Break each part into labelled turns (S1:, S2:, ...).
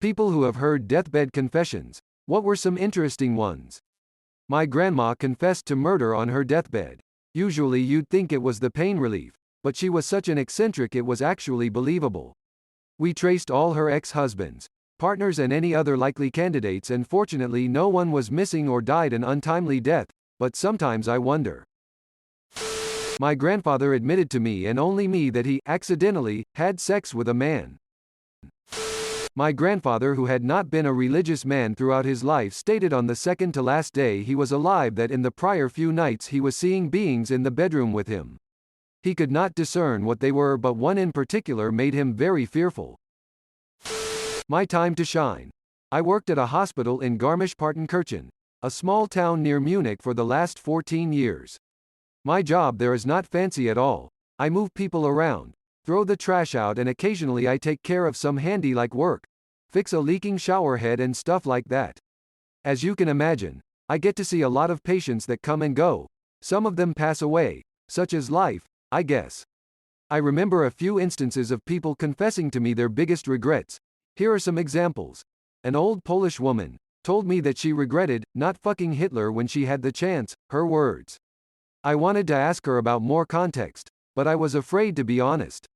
S1: People who have heard deathbed confessions. What were some interesting ones? My grandma confessed to murder on her deathbed. Usually you'd think it was the pain relief, but she was such an eccentric it was actually believable. We traced all her ex-husbands, partners and any other likely candidates, and fortunately no one was missing or died an untimely death, but sometimes I wonder. My grandfather admitted to me and only me that he, accidentally, had sex with a man. My grandfather, who had not been a religious man throughout his life, stated on the second to last day he was alive that in the prior few nights he was seeing beings in the bedroom with him. He could not discern what they were, but one in particular made him very fearful. My time to shine. I worked at a hospital in Garmisch-Partenkirchen, a small town near Munich, for the last 14 years. My job there is not fancy at all. I move people around, throw the trash out, and occasionally I take care of some handy-like work, fix a leaking shower head and stuff like that. As you can imagine, I get to see a lot of patients that come and go. Some of them pass away, such as life, I guess. I remember a few instances of people confessing to me their biggest regrets. Here are some examples. An old Polish woman told me that she regretted not fucking Hitler when she had the chance, her words. I wanted to ask her about more context, but I was afraid to be honest.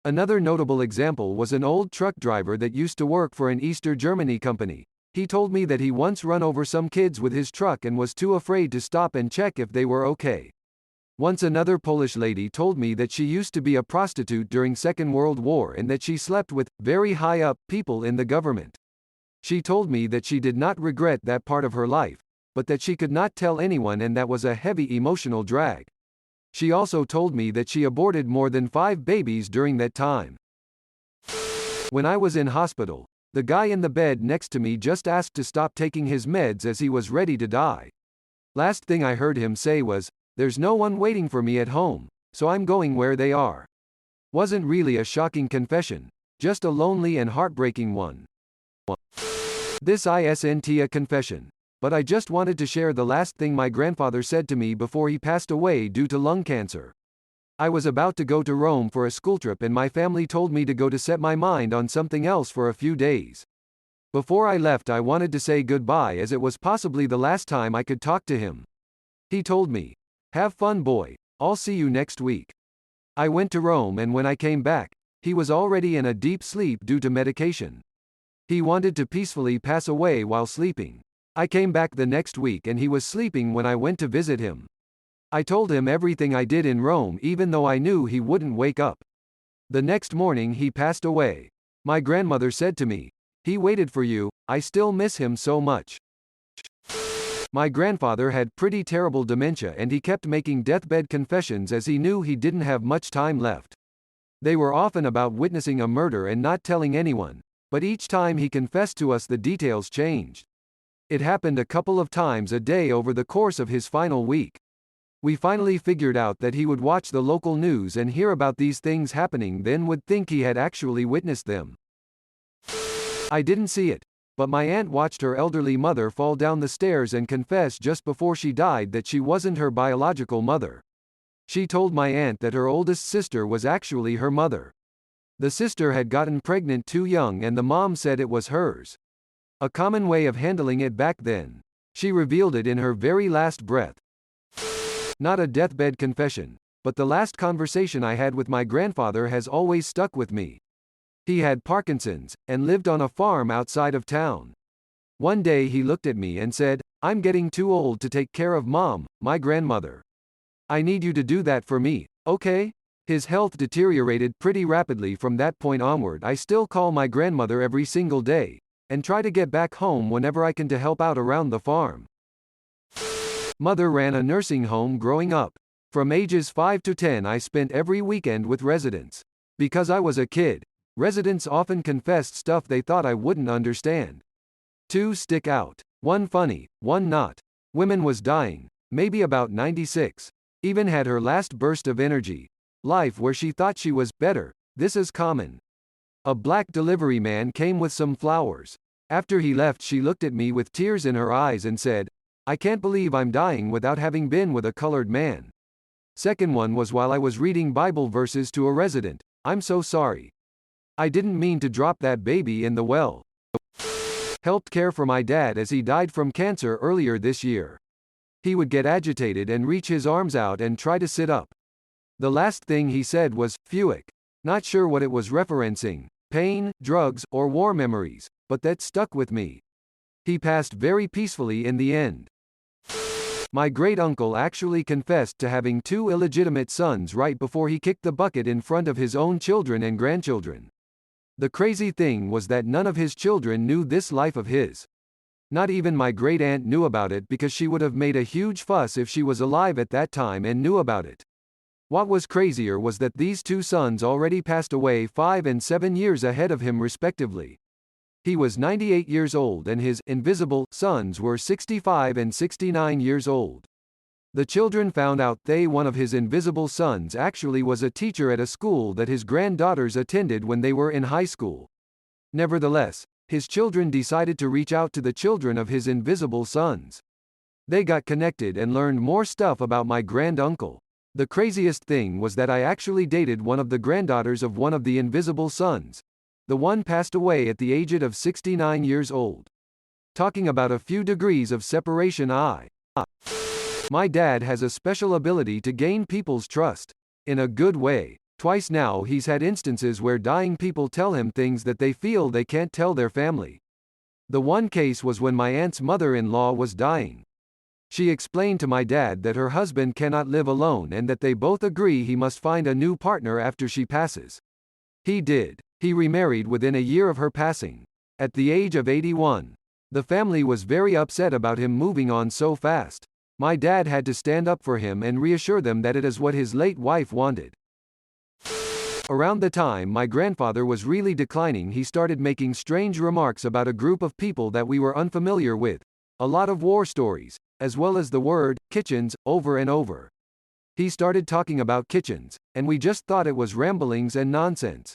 S1: Another notable example was an old truck driver that used to work for an East Germany company. He told me that he once run over some kids with his truck and was too afraid to stop and check if they were okay. Once another Polish lady told me that she used to be a prostitute during Second World War and that she slept with very high-up people in the government. She told me that she did not regret that part of her life, but that she could not tell anyone, and that was a heavy emotional drag. She also told me that she aborted more than 5 babies during that time. When I was in hospital, the guy in the bed next to me just asked to stop taking his meds as he was ready to die. Last thing I heard him say was, "There's no one waiting for me at home, so I'm going where they are." Wasn't really a shocking confession, just a lonely and heartbreaking one. This isn't a confession, but I just wanted to share the last thing my grandfather said to me before he passed away due to lung cancer. I was about to go to Rome for a school trip and my family told me to go to set my mind on something else for a few days. Before I left, I wanted to say goodbye as it was possibly the last time I could talk to him. He told me, "Have fun, boy, I'll see you next week." I went to Rome and when I came back, he was already in a deep sleep due to medication. He wanted to peacefully pass away while sleeping. I came back the next week and he was sleeping when I went to visit him. I told him everything I did in Rome even though I knew he wouldn't wake up. The next morning he passed away. My grandmother said to me, "He waited for you, I still miss him so much." My grandfather had pretty terrible dementia and he kept making deathbed confessions as he knew he didn't have much time left. They were often about witnessing a murder and not telling anyone, but each time he confessed to us the details changed. It happened a couple of times a day over the course of his final week. We finally figured out that he would watch the local news and hear about these things happening, then would think he had actually witnessed them. I didn't see it, but my aunt watched her elderly mother fall down the stairs and confess just before she died that she wasn't her biological mother. She told my aunt that her oldest sister was actually her mother. The sister had gotten pregnant too young and the mom said it was hers. A common way of handling it back then. She revealed it in her very last breath. Not a deathbed confession, but the last conversation I had with my grandfather has always stuck with me. He had Parkinson's, and lived on a farm outside of town. One day he looked at me and said, "I'm getting too old to take care of Mom, my grandmother. I need you to do that for me, okay?" His health deteriorated pretty rapidly from that point onward. I still call my grandmother every single day, and try to get back home whenever I can to help out around the farm. Mother ran a nursing home growing up. From ages 5 to 10 I spent every weekend with residents. Because I was a kid, residents often confessed stuff they thought I wouldn't understand. 2 stick out. One funny, one not. Women was dying, maybe about 96. Even had her last burst of energy. Life where she thought she was better. This is common. A black delivery man came with some flowers. After he left, she looked at me with tears in her eyes and said, "I can't believe I'm dying without having been with a colored man." Second one was while I was reading Bible verses to a resident. "I'm so sorry. I didn't mean to drop that baby in the well." Helped care for my dad as he died from cancer earlier this year. He would get agitated and reach his arms out and try to sit up. The last thing he said was, "Fuick." Not sure what it was referencing, pain, drugs, or war memories, but that stuck with me. He passed very peacefully in the end. My great-uncle actually confessed to having 2 illegitimate sons right before he kicked the bucket in front of his own children and grandchildren. The crazy thing was that none of his children knew this life of his. Not even my great-aunt knew about it because she would have made a huge fuss if she was alive at that time and knew about it. What was crazier was that these 2 sons already passed away 5 and 7 years ahead of him respectively. He was 98 years old and his invisible sons were 65 and 69 years old. The children found out one of his invisible sons actually was a teacher at a school that his granddaughters attended when they were in high school. Nevertheless, his children decided to reach out to the children of his invisible sons. They got connected and learned more stuff about my grand-uncle. The craziest thing was that I actually dated one of the granddaughters of one of the invisible sons. The one passed away at the age of 69 years old. Talking about a few degrees of separation. My dad has a special ability to gain people's trust. In a good way. Twice now he's had instances where dying people tell him things that they feel they can't tell their family. The one case was when my aunt's mother-in-law was dying. She explained to my dad that her husband cannot live alone and that they both agree he must find a new partner after she passes. He did. He remarried within a year of her passing. At the age of 81. The family was very upset about him moving on so fast. My dad had to stand up for him and reassure them that it is what his late wife wanted. Around the time my grandfather was really declining, he started making strange remarks about a group of people that we were unfamiliar with. A lot of war stories, as well as the word kitchens, over and over. He started talking about kitchens, and we just thought it was ramblings and nonsense.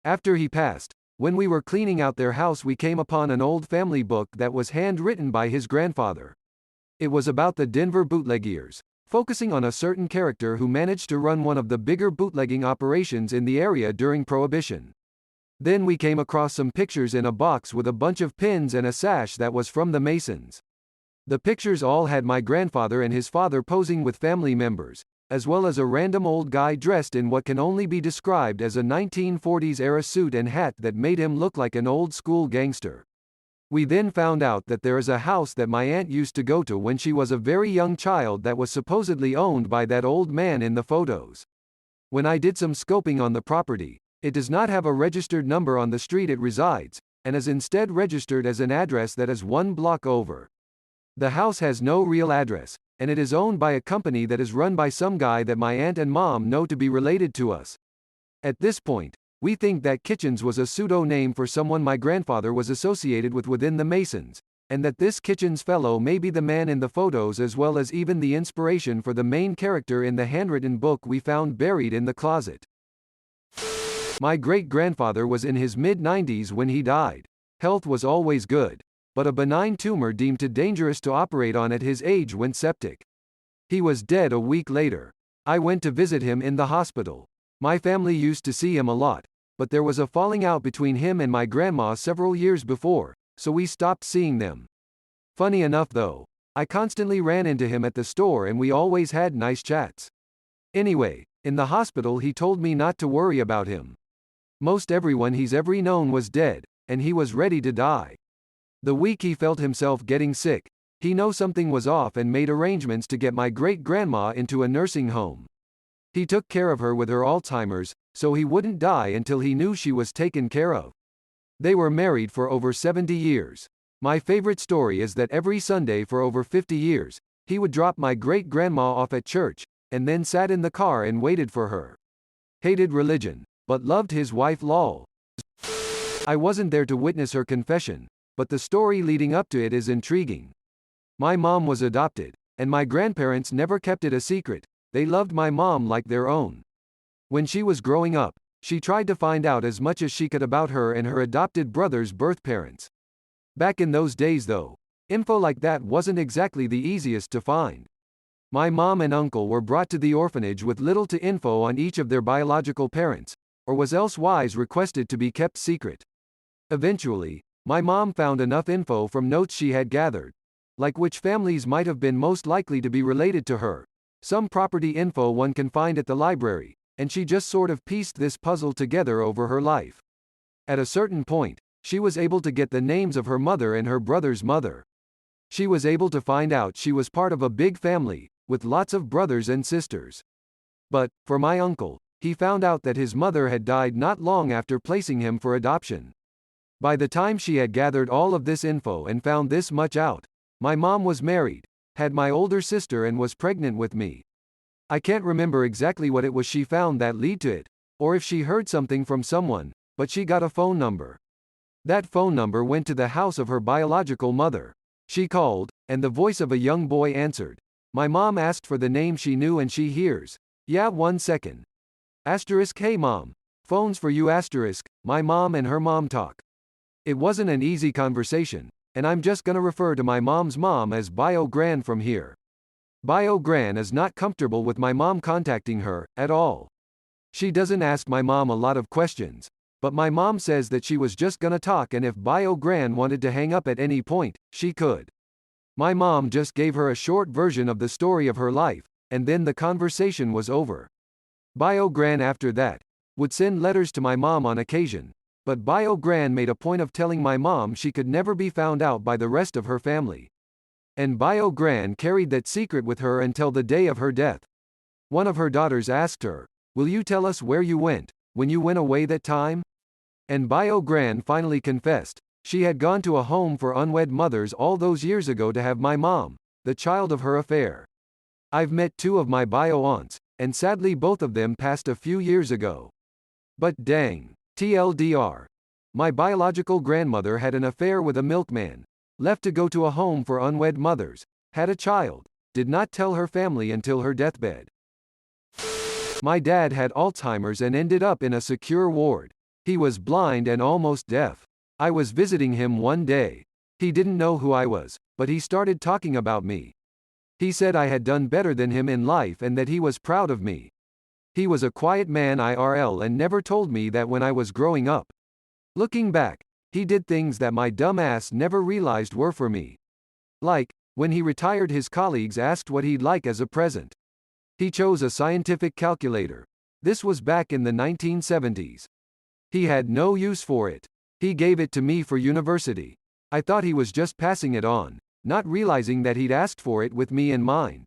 S1: After he passed, when we were cleaning out their house, we came upon an old family book that was handwritten by his grandfather. It was about the Denver bootleggiers, focusing on a certain character who managed to run one of the bigger bootlegging operations in the area during Prohibition. Then we came across some pictures in a box with a bunch of pins and a sash that was from the Masons. The pictures all had my grandfather and his father posing with family members, as well as a random old guy dressed in what can only be described as a 1940s-era suit and hat that made him look like an old-school gangster. We then found out that there is a house that my aunt used to go to when she was a very young child that was supposedly owned by that old man in the photos. When I did some scoping on the property, it does not have a registered number on the street it resides, and is instead registered as an address that is 1 block over. The house has no real address, and it is owned by a company that is run by some guy that my aunt and mom know to be related to us. At this point, we think that Kitchens was a pseudo-name for someone my grandfather was associated with within the Masons, and that this Kitchens fellow may be the man in the photos as well as even the inspiration for the main character in the handwritten book we found buried in the closet. My great-grandfather was in his mid-90s when he died. Health was always good, but a benign tumor deemed too dangerous to operate on at his age went septic. He was dead a week later. I went to visit him in the hospital. My family used to see him a lot, but there was a falling out between him and my grandma several years before, so we stopped seeing them. Funny enough though, I constantly ran into him at the store and we always had nice chats. Anyway, in the hospital he told me not to worry about him. Most everyone he's ever known was dead, and he was ready to die. The week he felt himself getting sick, he knew something was off and made arrangements to get my great-grandma into a nursing home. He took care of her with her Alzheimer's, so he wouldn't die until he knew she was taken care of. They were married for over 70 years. My favorite story is that every Sunday for over 50 years, he would drop my great-grandma off at church, and then sat in the car and waited for her. Hated religion, but loved his wife lol. I wasn't there to witness her confession, but the story leading up to it is intriguing. My mom was adopted, and my grandparents never kept it a secret. They loved my mom like their own. When she was growing up, she tried to find out as much as she could about her and her adopted brother's birth parents. Back in those days though, info like that wasn't exactly the easiest to find. My mom and uncle were brought to the orphanage with little to info on each of their biological parents, or was elsewise requested to be kept secret. Eventually, My mom found enough info from notes she had gathered, like which families might have been most likely to be related to her, some property info one can find at the library, and she just sort of pieced this puzzle together over her life. At a certain point, she was able to get the names of her mother and her brother's mother. She was able to find out she was part of a big family, with lots of brothers and sisters. But, for my uncle, he found out that his mother had died not long after placing him for adoption. By the time she had gathered all of this info and found this much out, my mom was married, had my older sister and was pregnant with me. I can't remember exactly what it was she found that led to it, or if she heard something from someone, but she got a phone number. That phone number went to the house of her biological mother. She called, and the voice of a young boy answered. My mom asked for the name she knew and she hears. Yeah, 1 second. Asterisk, hey mom. Phone's for you asterisk, my mom and her mom talk. It wasn't an easy conversation, and I'm just gonna refer to my mom's mom as Bio Gran from here. Bio Gran is not comfortable with my mom contacting her, at all. She doesn't ask my mom a lot of questions, but my mom says that she was just gonna talk and if Bio Gran wanted to hang up at any point, she could. My mom just gave her a short version of the story of her life, and then the conversation was over. Bio Gran after that would send letters to my mom on occasion, but Bio Gran made a point of telling my mom she could never be found out by the rest of her family. And Bio Gran carried that secret with her until the day of her death. One of her daughters asked her, "Will you tell us where you went, when you went away that time?" And Bio Gran finally confessed. She had gone to a home for unwed mothers all those years ago to have my mom, the child of her affair. I've met 2 of my bio aunts, and sadly both of them passed a few years ago. But dang. TLDR. My biological grandmother had an affair with a milkman, left to go to a home for unwed mothers, had a child, did not tell her family until her deathbed. My dad had Alzheimer's and ended up in a secure ward. He was blind and almost deaf. I was visiting him one day. He didn't know who I was, but he started talking about me. He said I had done better than him in life and that he was proud of me. He was a quiet man IRL and never told me that when I was growing up. Looking back, he did things that my dumb ass never realized were for me. Like, when he retired his colleagues asked what he'd like as a present. He chose a scientific calculator. This was back in the 1970s. He had no use for it. He gave it to me for university. I thought he was just passing it on, not realizing that he'd asked for it with me in mind.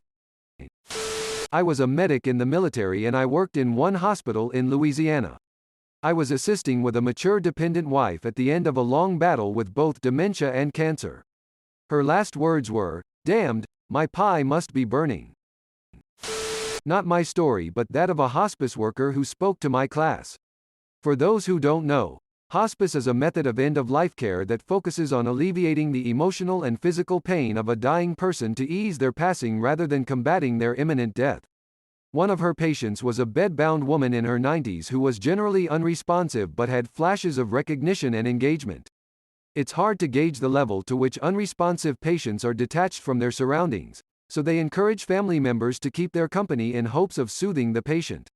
S1: I was a medic in the military and I worked in one hospital in Louisiana. I was assisting with a mature dependent wife at the end of a long battle with both dementia and cancer. Her last words were, "Damned, my pie must be burning." Not my story but that of a hospice worker who spoke to my class. For those who don't know, hospice is a method of end-of-life care that focuses on alleviating the emotional and physical pain of a dying person to ease their passing rather than combating their imminent death. One of her patients was a bed-bound woman in her 90s who was generally unresponsive but had flashes of recognition and engagement. It's hard to gauge the level to which unresponsive patients are detached from their surroundings, so they encourage family members to keep their company in hopes of soothing the patient.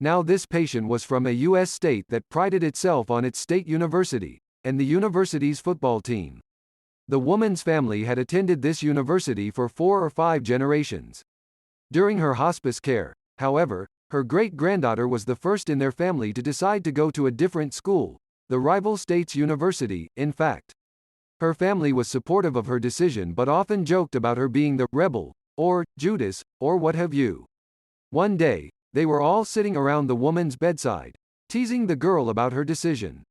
S1: Now this patient was from a U.S. state that prided itself on its state university, and the university's football team. The woman's family had attended this university for 4 or 5 generations. During her hospice care, however, her great-granddaughter was the first in their family to decide to go to a different school, the rival state's university, in fact. Her family was supportive of her decision but often joked about her being the rebel, or Judas, or what have you. One day, they were all sitting around the woman's bedside, teasing the girl about her decision.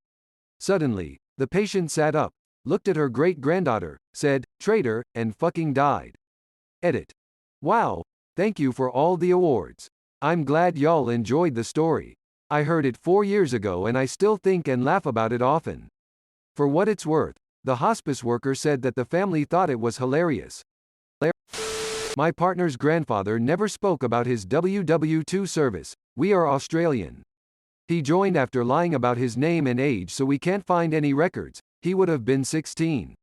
S1: Suddenly, the patient sat up, looked at her great-granddaughter, said, "Traitor," and fucking died. Edit. Wow, thank you for all the awards. I'm glad y'all enjoyed the story. I heard it 4 years ago and I still think and laugh about it often. For what it's worth, the hospice worker said that the family thought it was hilarious. My partner's grandfather never spoke about his WW2 service. We are Australian. He joined after lying about his name and age so we can't find any records. He would have been 16.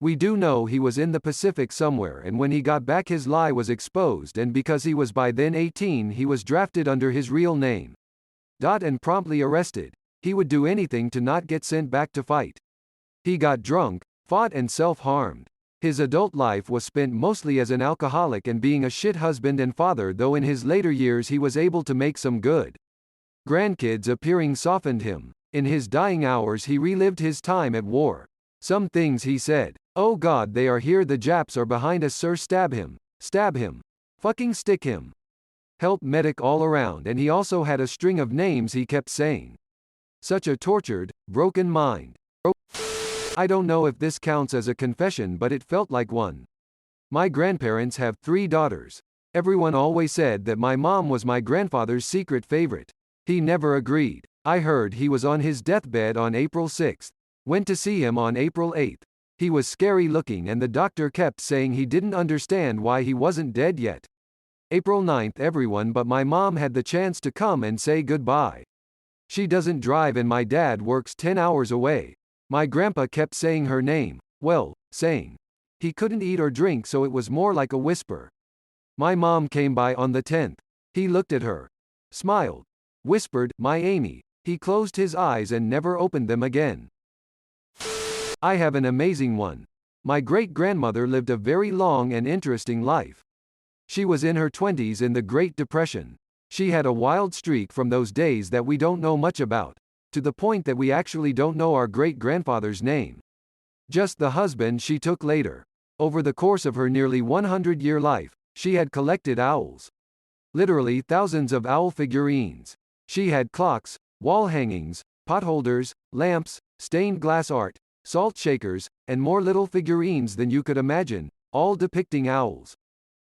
S1: We do know he was in the Pacific somewhere and when he got back his lie was exposed and because he was by then 18 he was drafted under his real name. And promptly arrested. He would do anything to not get sent back to fight. He got drunk, fought and self-harmed. His adult life was spent mostly as an alcoholic and being a shit husband and father, though in his later years he was able to make some good grandkids appearing softened him. In his dying hours he relived his time at war. Some things he said. "Oh God, they are here, the Japs are behind us, sir, stab him. Stab him. Fucking stick him. Help medic all around," and he also had a string of names he kept saying. Such a tortured, broken mind. I don't know if this counts as a confession, but it felt like one. My grandparents have 3 daughters. Everyone always said that my mom was my grandfather's secret favorite. He never agreed. I heard he was on his deathbed on April 6. Went to see him on April 8. He was scary looking and the doctor kept saying he didn't understand why he wasn't dead yet. April 9, everyone but my mom had the chance to come and say goodbye. She doesn't drive and my dad works 10 hours away. My grandpa kept saying her name, well, saying. He couldn't eat or drink, so it was more like a whisper. My mom came by on the 10th. He looked at her, smiled, whispered, "My Amy." He closed his eyes and never opened them again. I have an amazing one. My great-grandmother lived a very long and interesting life. She was in her 20s in the Great Depression. She had a wild streak from those days that we don't know much about, to the point that we actually don't know our great-grandfather's name. Just the husband she took later. Over the course of her nearly 100-year life, she had collected owls. Literally thousands of owl figurines. She had clocks, wall hangings, potholders, lamps, stained glass art, salt shakers, and more little figurines than you could imagine, all depicting owls.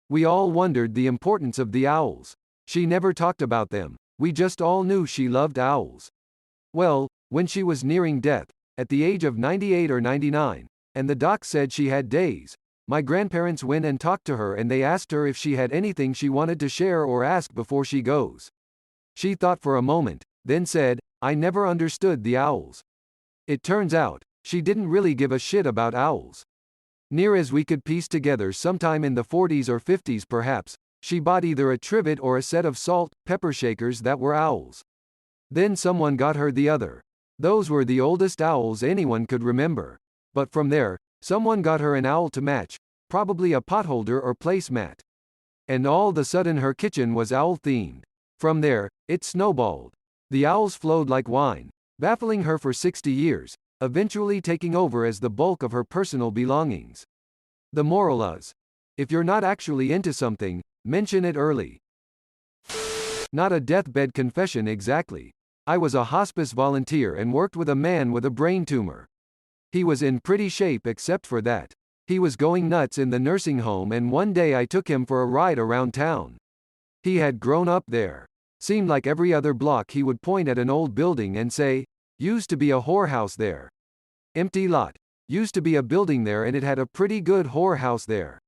S1: We all wondered the importance of the owls. She never talked about them, we just all knew she loved owls. Well, when she was nearing death, at the age of 98 or 99, and the doc said she had days, my grandparents went and talked to her and they asked her if she had anything she wanted to share or ask before she goes. She thought for a moment, then said, "I never understood the owls." It turns out, she didn't really give a shit about owls. Near as we could piece together, sometime in the 40s or 50s perhaps, she bought either a trivet or a set of salt, pepper shakers that were owls. Then someone got her the other. Those were the oldest owls anyone could remember. But from there, someone got her an owl to match, probably a potholder or placemat. And all of a sudden her kitchen was owl-themed. From there, it snowballed. The owls flowed like wine, baffling her for 60 years, eventually taking over as the bulk of her personal belongings. The moral is, if you're not actually into something, mention it early. Not a deathbed confession exactly. I was a hospice volunteer and worked with a man with a brain tumor. He was in pretty shape except for that. He was going nuts in the nursing home and one day I took him for a ride around town. He had grown up there. Seemed like every other block he would point at an old building and say, "Used to be a whorehouse there. Empty lot. Used to be a building there and it had a pretty good whorehouse there.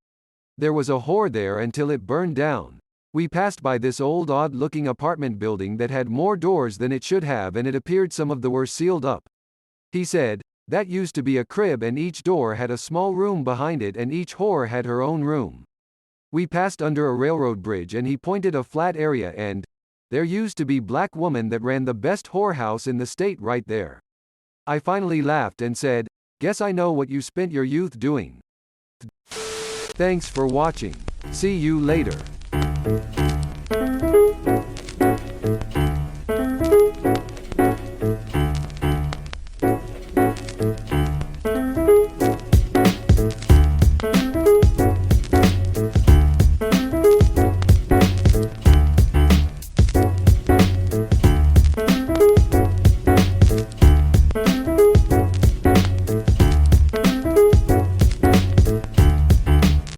S1: There was a whore there until it burned down." We passed by this old odd-looking apartment building that had more doors than it should have and it appeared some of them were sealed up. He said, "That used to be a crib and each door had a small room behind it and each whore had her own room." We passed under a railroad bridge and he pointed a flat area and, "There used to be black woman that ran the best whorehouse in the state right there." I finally laughed and said, "Guess I know what you spent your youth doing." Thanks for watching. See you later.